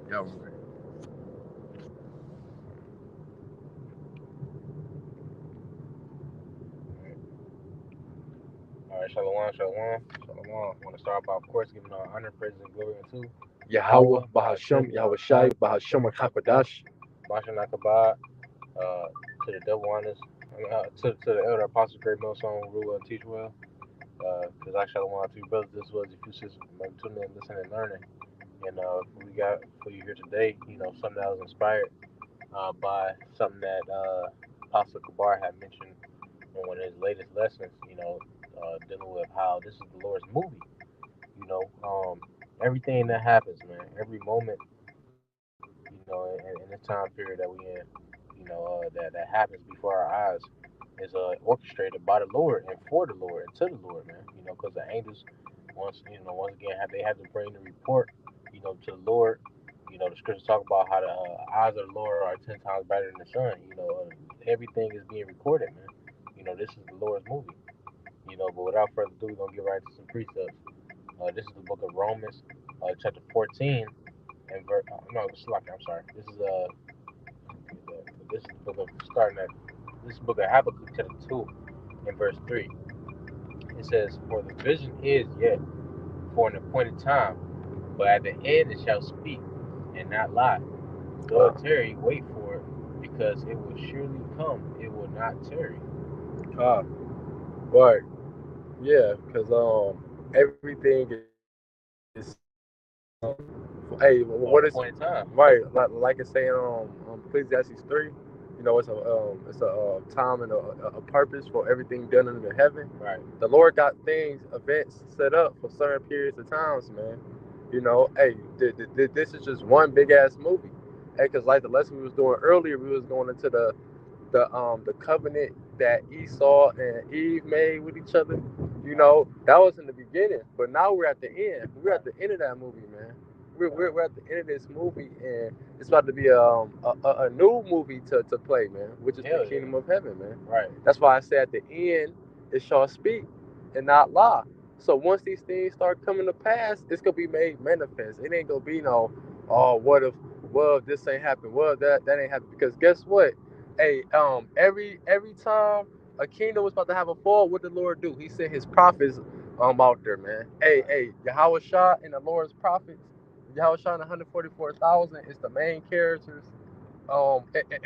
Yeah, I'm ready. All right, shalom, shalom, shalom. I want to start by, of course, giving all honor, praise, and glory unto Yahweh, Yahweh, Bahashem, Bahashem, Yahweh Yahweh Shai, Shai, Bahashem, Hakadash. Bashan Nakabah, to the devil honest, to the elder apostle, great millstone, rule and teach well. Because I shalom to you, brothers. This was a few sisters, tuning in, listening, and learning. And we got for you here today, something that was inspired by something that Apostle Kabar had mentioned in one of his latest lessons, dealing with how this is the Lord's movie. You know, um, everything that happens, man, every moment, in this time period that we in, that happens before our eyes is orchestrated by the Lord and for the Lord and to the Lord, man. Because the angels, once again, they have to bring the report, to the Lord. The scriptures talk about how the eyes of the Lord are 10 times better than the sun. Everything is being recorded, man. This is the Lord's movie. But without further ado, we're gonna get right to some precepts. This is the book of Romans, chapter 14, and no, I'm sorry. This is the book of starting at this is the book of Habakkuk, chapter 2, and verse 3. It says, "For the vision is yet for an appointed time, but at the end it shall speak and not lie. Though it tarry, wait for it, because it will surely come; it will not tarry." Ah, right. Yeah, because everything is hey, For an what is appointed time. right? Like it's saying Ecclesiastes 3. It's a time and a purpose for everything done under heaven. Right. The Lord got things, events set up for certain periods of times, man. Hey, this is just one big ass movie. Hey, because like the lesson we was doing earlier, we was going into the covenant that Esau and Eve made with each other. That was in the beginning, but now we're at the end. We're at the end of that movie, man. We're at the end of this movie, and it's about to be a new movie to play, man, which is the Hell yeah. kingdom of heaven, man. Right. That's why I say at the end, it shall speak and not lie. So once these things start coming to pass, it's gonna be made manifest. It ain't gonna be no, oh, what if, well, if this ain't happened, well, that ain't happened. Because guess what? Hey, every time a kingdom was about to have a fall, what did the Lord do? He sent his prophets out there, man. Right. Hey, Yahweh Shah and the Lord's prophets, Yahweh Shah and 144,000 is the main characters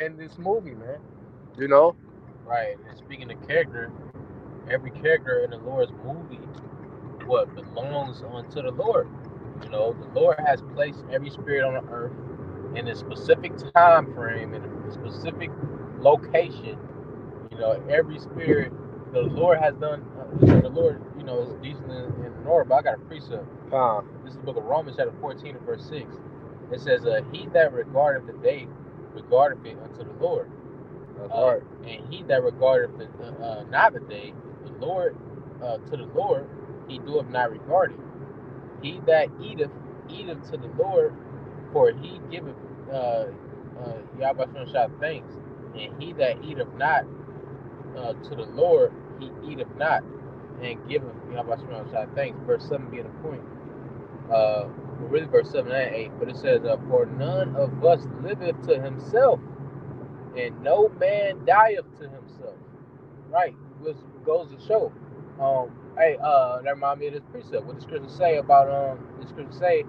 in this movie, man. You know? Right. And speaking of character, every character in the Lord's movie, what belongs unto the Lord. The Lord has placed every spirit on the earth in a specific time frame, in a specific location. Every spirit, the Lord has done. The Lord, is decent in order. But I got a precept. Uh, This is the book of Romans, chapter 14, and verse 6. It says, "He that regardeth the day regardeth it unto the Lord, that's right. and he that regardeth not the day, the Lord to the Lord, he doeth not regard it. He that eateth, eateth to the Lord, for he giveth Yahweh Shah thanks. And he that eateth not to the Lord, he eateth not, and giveth Yahweh Shah thanks." Verse 7 being the point. Uh, well, really, verse 7 and 8. But it says, "For none of us liveth to himself, and no man dieth to himself." Right, which goes to show. That remind me of this precept. What the scriptures say about the scriptures say,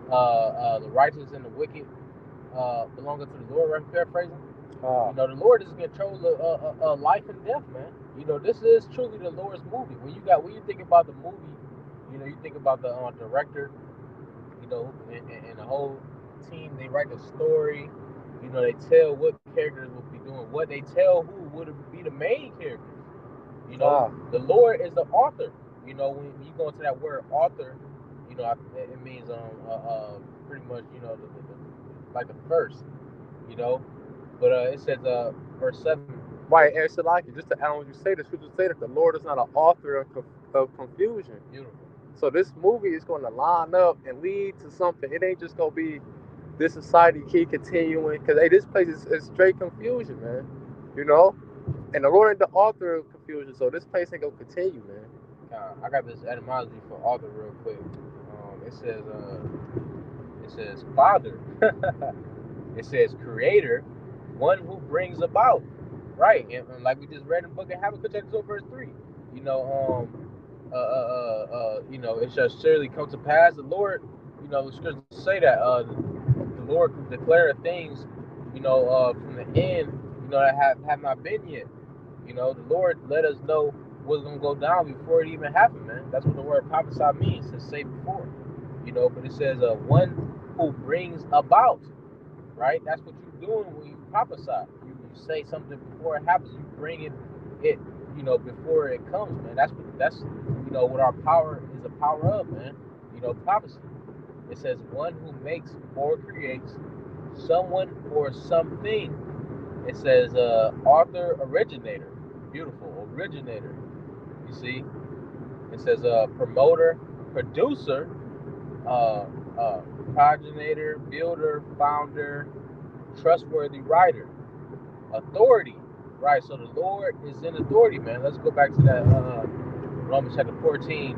the righteous and the wicked belonging to the Lord. Right, paraphrasing. Uh, The Lord is in control of life and death, man. This is truly the Lord's movie. When you think about the movie, you think about the director, and the whole team. They write the story. They tell what characters will be doing what. They tell who would be the main characters. uh, The Lord is the author. When you go into that word author, it means pretty much like the first. You know, but it says verse 7. right, and Shalaki, just to add on what you say, the scriptures say that the Lord is not an author of confusion. Beautiful. So this movie is going to line up and lead to something. It ain't just going to be this society keep continuing because hey, this place is straight confusion, man. You know, and the Lord ain't the author of confusion, so this place ain't gonna continue, man. I got this etymology for author real quick. It says It says Father. It says Creator, one who brings about. Right, and like we just read in the book of Habakkuk, chapter 2, verse 3. You know, it shall surely come to pass. The Lord, the scriptures say that the Lord declared things, from the end, that have not been yet. The Lord let us know what's gonna go down before it even happened, man. That's what the word prophesy means, to say before. But it says one who brings about, right? That's what you're doing when you prophesy. You say something before it happens. You bring it, before it comes, man. That's what our power is a power of, man. Prophecy. It says one who makes or creates someone or something. It says author, originator. Beautiful, originator. You see? It says promoter, producer, progenitor, builder, founder, trustworthy writer, authority. Right, so the Lord is in authority, man. Let's go back to that Romans chapter 14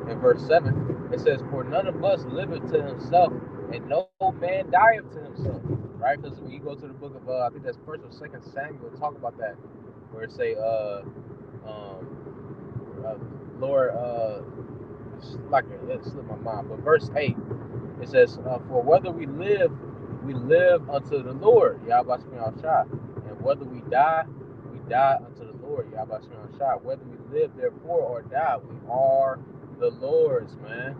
and verse 7. It says, for none of us liveth to himself, and no man dieth to himself. Right? Because when you go to the book of, I think that's 1st or 2nd Samuel, talk about that, where it say, Lord, like it slipped my mind, but verse 8, it says, for whether we live unto the Lord, Yahweh Shemel Shah, and whether we die unto the Lord, Yahweh Shemel Shah. Whether we live therefore or die, we are the Lord's, man.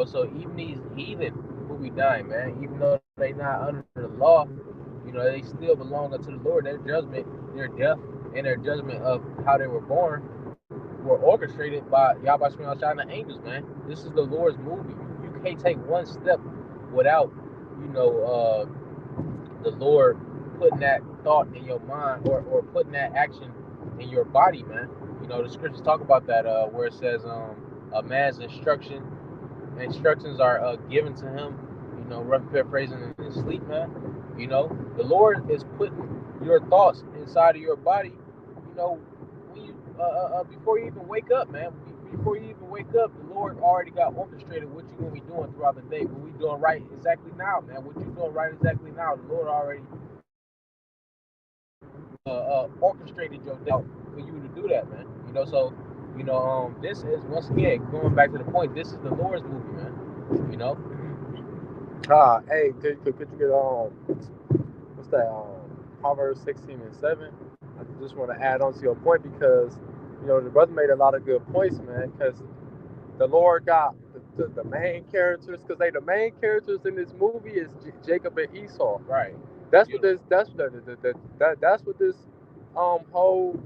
So even these heathen who we dying, man, even though they not under the law, they still belong unto the Lord. Their judgment, their death, and their judgment of how they were born were orchestrated by Yahweh Shemel Shah and the angels, man. This is the Lord's movie. You can't take one step without, the Lord putting that thought in your mind or putting that action in your body, man. The scriptures talk about that where it says a man's instructions are given to him, rough paraphrasing in his sleep, man. The Lord is putting your thoughts inside of your body, when you before you even wake up, man. Before you even wake up, the Lord already got orchestrated what you're gonna be doing throughout the day. What we doing right exactly now, man. What you doing right exactly now, the Lord already orchestrated your day for you to do that, man. So this is, once again, going back to the point, this is the Lord's movie, man. Hey, could you get what's that? Proverbs 16 and 7. I just want to add on to your point because the brother made a lot of good points, man. Because the Lord got the main characters, because the main characters in this movie is Jacob and Esau. Right. That's what this. That's what this whole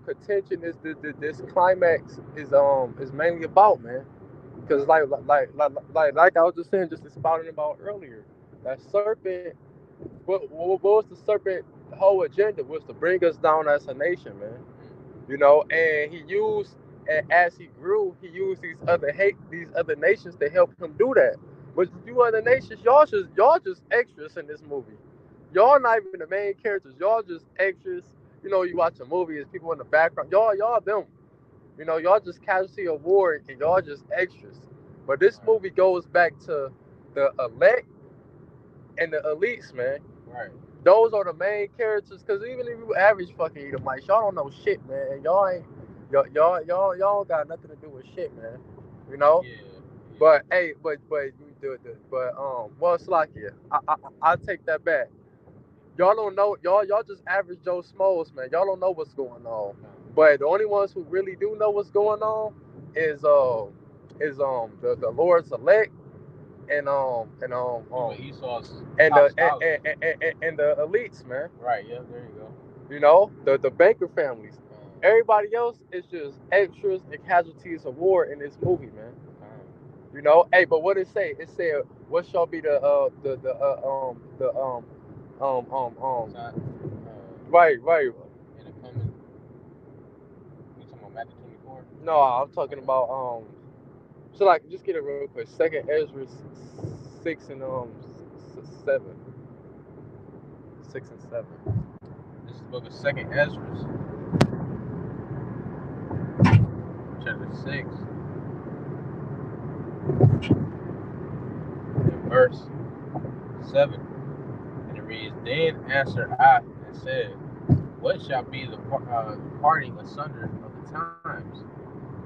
contention is. This climax is mainly about, man. Because like I was just saying, just expounding about earlier, that serpent. What was the serpent whole agenda? Was to bring us down as a nation, man. And and as he grew, he used these other nations to help him do that. But you other nations, y'all just extras in this movie. Y'all not even the main characters. Y'all just extras. You watch a movie, there's people in the background. Y'all them. Y'all just casualty of war, and y'all just extras. But this movie goes back to the elect and the elites, man. Right. Those are the main characters. Cause even if you average fucking Edomites, y'all don't know shit, man. Y'all ain't y'all got nothing to do with shit, man. Yeah. But hey, but well, Slakia, I take that back. Y'all don't know, y'all just average Joe Smoes, man. Y'all don't know what's going on. But the only ones who really do know what's going on is the Lord's elect and Esau's and the elites, man. Right. Yeah. There you go. The banker families. Everybody else is just extras and casualties of war in this movie, man. Hey, but what it say? It said, "What shall be the right." In the coming, you talking about Matthew 24? No, I'm talking about So like, just get it real quick. Second Ezra 6 and 7. 6 and 7. This is the book of Second Ezra, chapter 6, and verse 7. And it reads, Then answered I and said, What shall be the parting asunder of the times?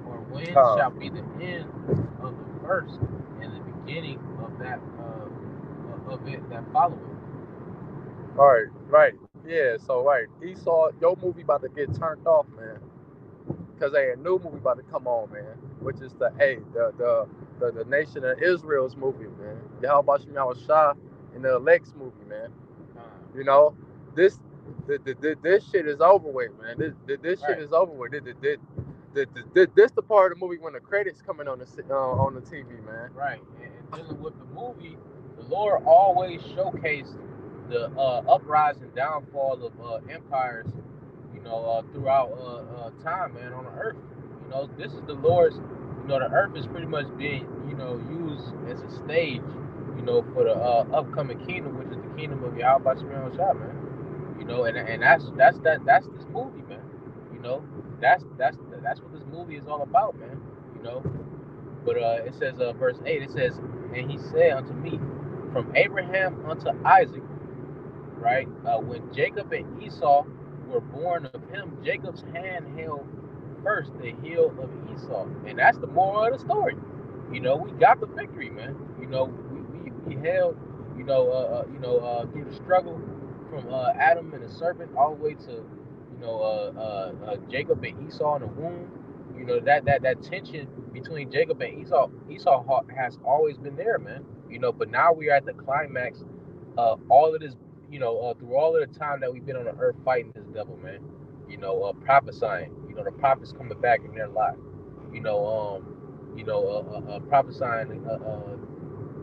Or when shall be the end of the first and the beginning of that of it that followeth? Right. Yeah, so right. Esau, your movie about to get turned off, man. Because a new movie about to come on, man. Which is the Nation of Israel's movie, man. Yahweh Shemyaw Shah in the Elect's movie, man. You know, this shit is over with, man. This shit is over with. This the part of the movie when the credits coming on the TV, man. Right, and dealing with the movie, the Lord always showcased the uprise and downfall of empires, throughout time, man, on the earth. This is the Lord's. The earth is pretty much being, used as a stage, for the upcoming kingdom, which is the kingdom of Yahweh Shemyaw Shah, man. And that's this movie, man. That's what this movie is all about, man. But it says, verse 8, it says, And he said unto me, From Abraham unto Isaac, right? When Jacob and Esau were born of him, Jacob's hand held first the heel of Esau. And that's the moral of the story. We got the victory, man. We held, through the struggle from Adam and the serpent all the way to, Jacob and Esau in the womb. That tension between Jacob and Esau has always been there, man. But now we are at the climax. All of this, through all of the time that we've been on the earth fighting this devil, man. Prophesying. The prophets coming back in their life. Prophesying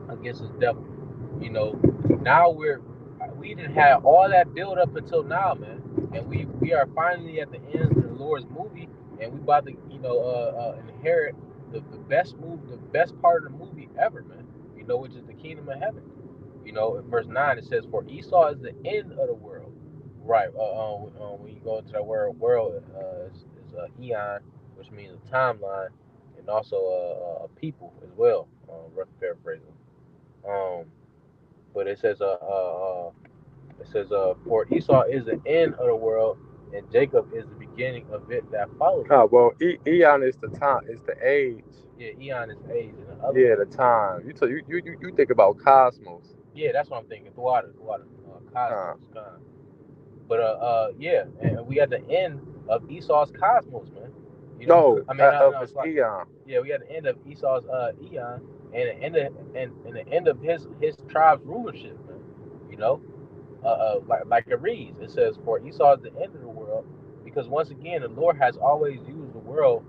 against this devil. Now we didn't have all that build up until now, man, and we are finally at the end of the Lord's movie, and we about to inherit the best part of the movie ever, man. Which is the kingdom of heaven. In verse 9 it says, For Esau is the end of the world. Right. When you go into that word world, is eon, which means a timeline, and also a people as well. Rough paraphrasing. But it says for Esau is the end of the world, and Jacob is the beginning of it that follows. Well, eon is the time, is the age. Yeah, eon is age. The time. You think about cosmos. Yeah, that's what I'm thinking. The water, cosmos. But yeah, and we at the end of Esau's cosmos, man. Of his eon. Yeah, we at the end of Esau's eon, and the end of his tribe's rulership, man. Like it reads, it says, For Esau is the end of the world, because once again the Lord has always used the world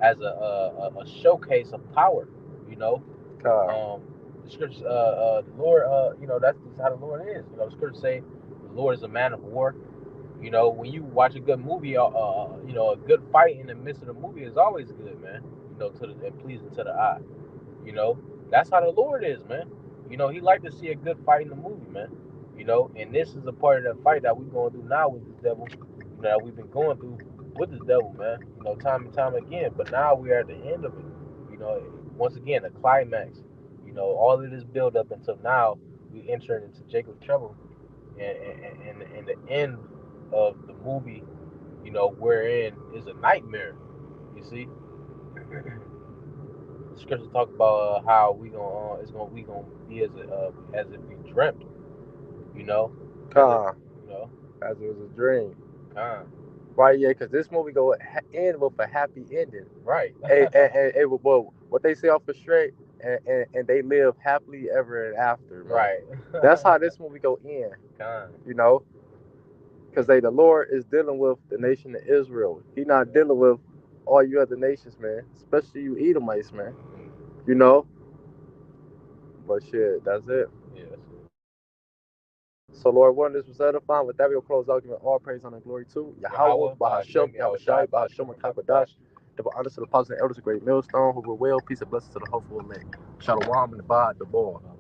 as a showcase of power. The scriptures, the Lord, that's just how the Lord is. The scriptures say the Lord is a man of war. When you watch a good movie, a good fight in the midst of the movie is always good, man. And pleasing to the eye. That's how the Lord is, man. He like to see a good fight in the movie, man. And this is a part of that fight that we're going through now with this devil. That we've been going through with this devil, man. Time and time again. But now we are at the end of it. Once again, the climax. All of this build up until now, we enter into Jacob's trouble, and the end of the movie, wherein is a nightmare. You see, the scriptures talk about how we gonna be as if we dreamt. As it was a dream. Right, yeah, because this movie go end with a happy ending. Right. and what they say off the straight, and they live happily ever after. Man. Right. That's how this movie go end. Because the Lord is dealing with the nation of Israel. He not dealing with all you other nations, man. Especially you Edomites, man. But shit, that's it. Yeah, that's it. So Lord, one, this was edifying. With that, we'll close out, giving all praise, honor, and glory to Yahweh, Bahashem, Yahweh Shai, Bahashem, Takadash. Double honor to the apostles and elders, a great millstone, who were well, peace and blessings to the hopeful elect. Shalom and the bad, the boy.